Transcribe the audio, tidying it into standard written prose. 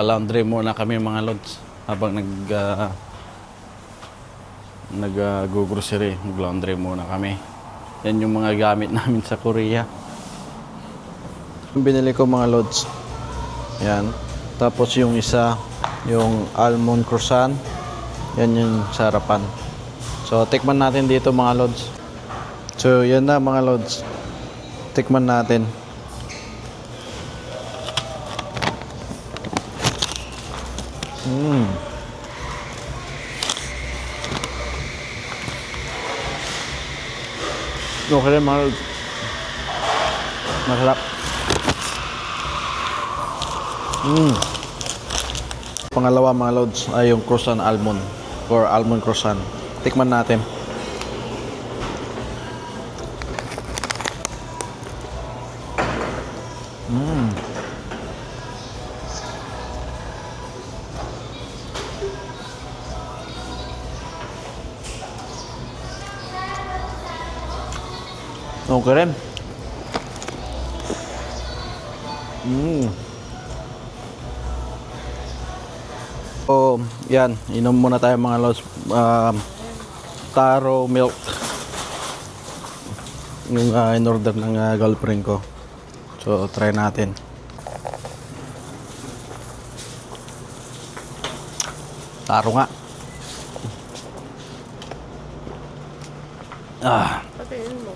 Laundry muna kami mga lods habang nag-grocery. Mag-laundry muna kami. Yan yung mga gamit namin sa Korea. Binili ko mga lods. Yan. Tapos yung isa, yung almond croissant. Yan yung sarapan. So, tikman natin dito mga lods. So, yan na mga lods. Tikman natin. Okay rin mga lods. Masarap. Pangalawa mga lods ay yung croissant almond or almond croissant. Tikman natin. Okay rin. So, yan. Inom muna tayo mga lods. Taro milk. Yung in-order ng girlfriend ko. So, try natin. Taro nga. Patiin mo.